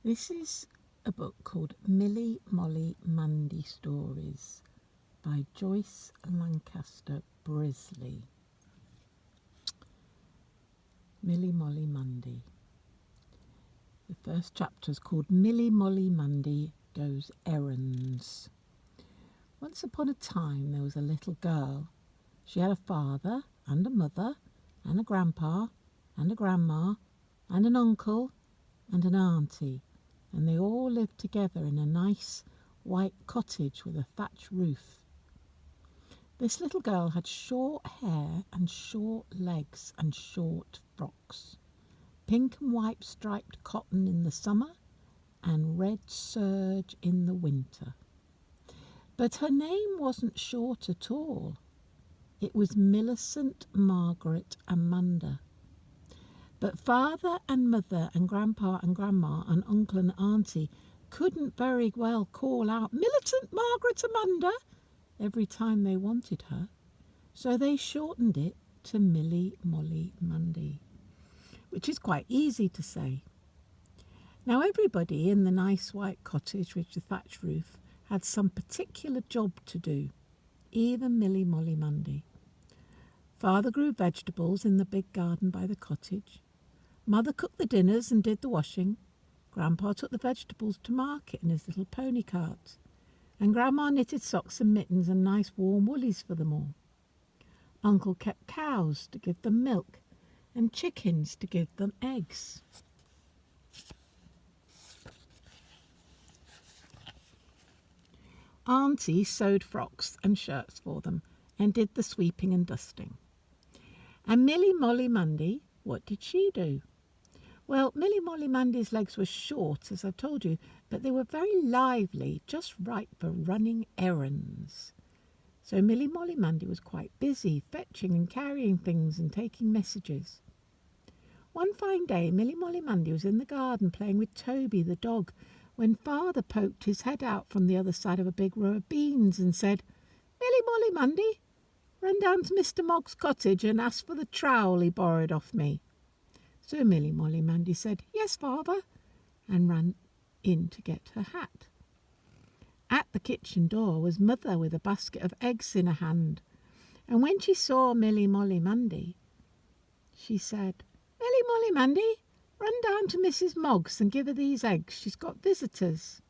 This is a book called Milly Molly Mandy Stories by Joyce Lancaster Brisley. Milly Molly Mandy. The first chapter is called Milly Molly Mandy Goes Errands. Once upon a time there was a little girl. She had a father and a mother and a grandpa and a grandma and an uncle and an auntie, and they all lived together in a nice white cottage with a thatched roof. This little girl had short hair and short legs and short frocks, pink and white striped cotton in the summer and red serge in the winter. But her name wasn't short at all. It was Millicent Margaret Amanda. But father and mother and grandpa and grandma and uncle and auntie couldn't very well call out Millicent Margaret Amanda every time they wanted her, so they shortened it to Milly Molly Mandy, which is quite easy to say. Now everybody in the nice white cottage with the thatched roof had some particular job to do, even Milly Molly Mandy. Father grew vegetables in the big garden by the cottage. Mother cooked the dinners and did the washing. Grandpa took the vegetables to market in his little pony cart, and Grandma knitted socks and mittens and nice warm woolies for them all. Uncle kept cows to give them milk and chickens to give them eggs. Auntie sewed frocks and shirts for them and did the sweeping and dusting. And Milly Molly Mandy, what did she do? Well, Milly Molly Mandy's legs were short, as I've told you, but they were very lively, just right for running errands. So Milly Molly Mandy was quite busy, fetching and carrying things and taking messages. One fine day, Milly Molly Mandy was in the garden playing with Toby the dog, when Father poked his head out from the other side of a big row of beans and said, "Milly Molly Mandy, run down to Mr. Mogg's cottage and ask for the trowel he borrowed off me." So Milly Molly Mandy said, "Yes, Father," and ran in to get her hat. At the kitchen door was Mother with a basket of eggs in her hand, and when she saw Milly Molly Mandy, she said, "Milly Molly Mandy, run down to Mrs. Mogg's and give her these eggs. She's got visitors."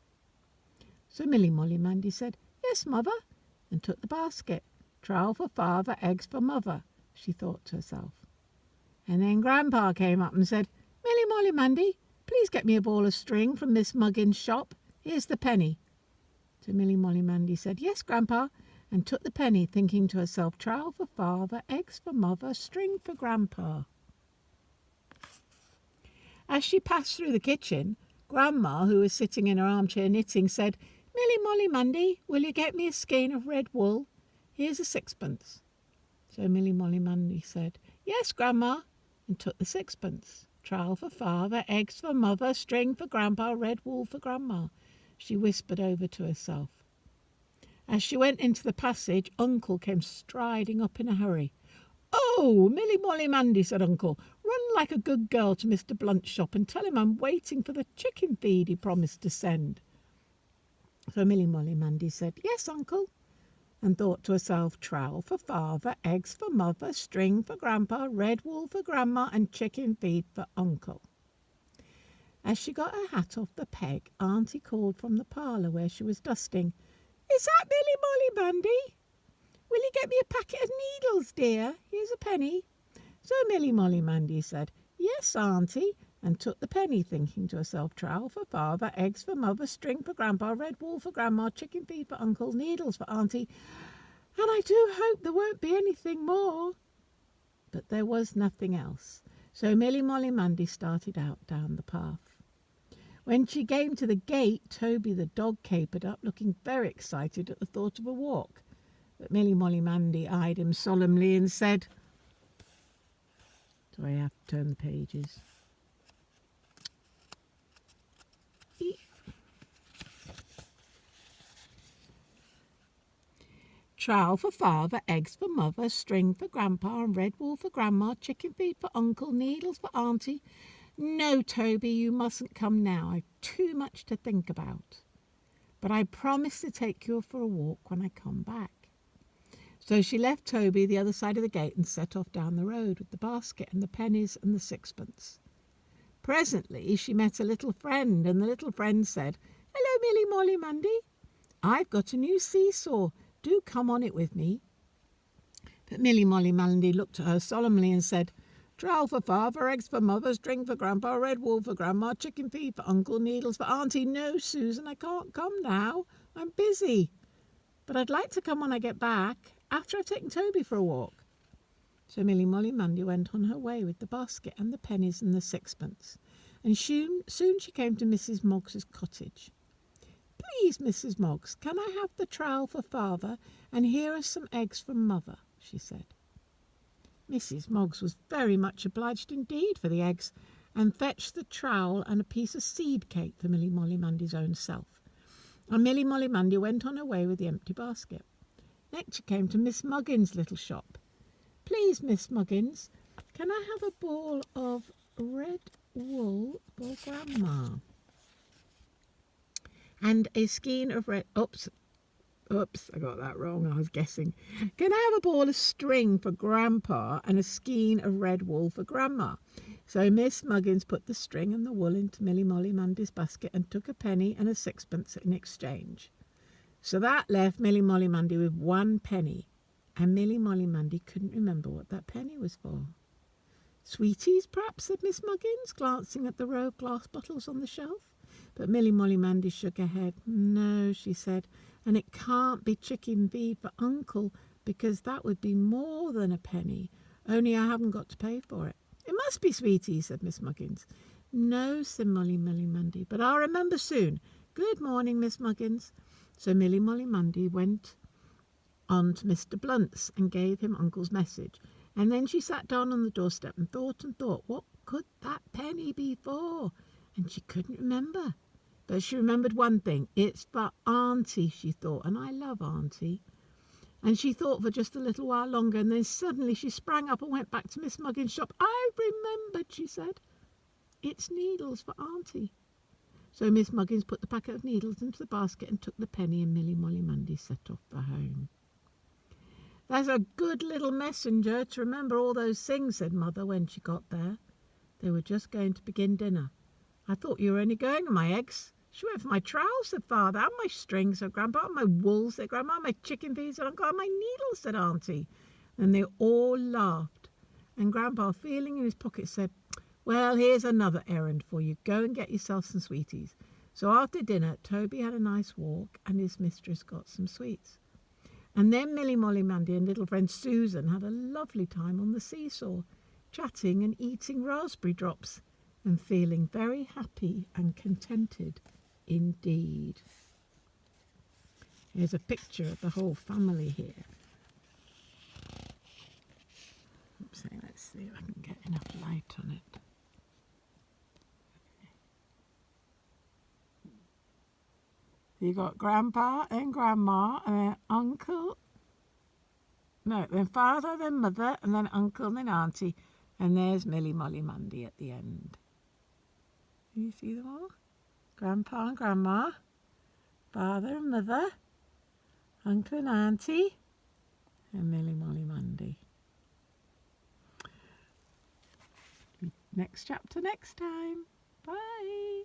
So Milly Molly Mandy said, "Yes, Mother," and took the basket. "Trowel for Father, eggs for Mother," she thought to herself. And then Grandpa came up and said, "Milly Molly Mandy, please get me a ball of string from Miss Muggins's shop. Here's the penny." So Milly Molly Mandy said, "Yes, Grandpa," and took the penny, thinking to herself, trowel for Father, eggs for Mother, string for Grandpa. As she passed through the kitchen, Grandma, who was sitting in her armchair knitting, said, "Milly Molly Mandy, will you get me a skein of red wool? Here's a sixpence." So Milly Molly Mandy said, "Yes, Grandma," and took the sixpence. Trowel for Father, eggs for Mother, string for Grandpa, red wool for Grandma, she whispered over to herself. As she went into the passage, Uncle came striding up in a hurry. "Oh, Milly Molly Mandy," said Uncle, "run like a good girl to Mr. Blunt's shop and tell him I'm waiting for the chicken feed he promised to send." So Milly Molly Mandy said, "Yes, Uncle," and thought to herself, trowel for Father, eggs for Mother, string for Grandpa, red wool for Grandma, and chicken feed for Uncle. As she got her hat off the peg, Auntie called from the parlour where she was dusting, "Is that Milly Molly Mandy? Will you get me a packet of needles, dear? Here's a penny." So Milly Molly Mandy said, "Yes, Auntie," and took the penny, thinking to herself, trowel for Father, eggs for Mother, string for Grandpa, red wool for Grandma, chicken feed for Uncle, needles for Auntie, and I do hope there won't be anything more. But there was nothing else. So Milly Molly Mandy started out down the path. When she came to the gate, Toby the dog capered up, looking very excited at the thought of a walk. But Milly Molly Mandy eyed him solemnly and said, "Do I have to turn the pages?" Trowel for Father, eggs for Mother, string for Grandpa, and red wool for Grandma, chicken feed for Uncle, needles for Auntie, No, Toby, you mustn't come now. I've too much to think about. But I promise to take you for a walk when I come back. So she left Toby the other side of the gate and set off down the road with the basket and the pennies and the sixpence. Presently she met a little friend, and the little friend said, "Hello, Milly Molly Mandy. I've got a new seesaw. Do come on it with me." But Milly Molly Mandy looked at her solemnly and said, "Trowel for father, eggs for mother, string for grandpa, red wool for grandma, chicken feed for uncle, needles for auntie. No, Susan, I can't come now. I'm busy. But I'd like to come when I get back, after I've taken Toby for a walk." So Milly Molly Mandy went on her way with the basket and the pennies and the sixpence, and soon she came to Mrs. Moggs's cottage. "Please, Mrs. Moggs, can I have the trowel for father, and here are some eggs for mother?" she said. Mrs. Moggs was very much obliged indeed for the eggs, and fetched the trowel and a piece of seed cake for Milly Molly Mandy's own self. And Milly Molly Mandy went on her way with the empty basket. Next she came to Miss Muggins' little shop. "Please, Miss Muggins, can I have a ball of red wool for Grandma? And a skein of red..." Oops, I got that wrong. I was guessing. "Can I have a ball of string for Grandpa and a skein of red wool for Grandma?" So Miss Muggins put the string and the wool into Milly Molly Mandy's basket and took a penny and a sixpence in exchange. So that left Milly Molly Mandy with 1 penny, and Milly Molly Mandy couldn't remember what that penny was for. "Sweeties, perhaps," said Miss Muggins, glancing at the row of glass bottles on the shelf. But Milly Molly Mandy shook her head. "No," she said, "and it can't be chicken feed for Uncle, because that would be more than a penny, only I haven't got to pay for it." "It must be sweeties," said Miss Muggins. "No," said Molly Mandy, "but I'll remember soon. Good morning, Miss Muggins." So Milly Molly Mandy went on to Mr. Blunt's and gave him Uncle's message, and then she sat down on the doorstep and thought, what could that penny be for? And she couldn't remember. But she remembered one thing. "It's for Auntie," she thought, "and I love Auntie." And she thought for just a little while longer, and then suddenly she sprang up and went back to Miss Muggins' shop. "I've remembered," she said. "It's needles for Auntie." So Miss Muggins put the packet of needles into the basket and took the penny, and Milly Molly Mandy set off for home. "That's a good little messenger to remember all those things," said Mother when she got there. They were just going to begin dinner. "I thought you were only going on my eggs." "She went for my trowel," said Father, "and my strings," said Grandpa, "and my wool," said Grandma, "and my chicken feed," said Uncle, "and my needles," said Auntie. And they all laughed. And Grandpa, feeling in his pocket, said, "Well, here's another errand for you. Go and get yourself some sweeties." So after dinner, Toby had a nice walk, and his mistress got some sweets. And then Milly Molly Mandy and little friend Susan had a lovely time on the seesaw, chatting and eating raspberry drops, and feeling very happy and contented indeed. Here's a picture of the whole family here. Let's see if I can get enough light on it. You got Grandpa and Grandma, and then Uncle. No, then Father, then Mother, and then Uncle, and then Auntie. And there's Milly Molly Mandy at the end. Can you see them all? Grandpa and Grandma, Father and Mother, Uncle and Auntie, and Milly Molly Mandy. Next chapter next time. Bye.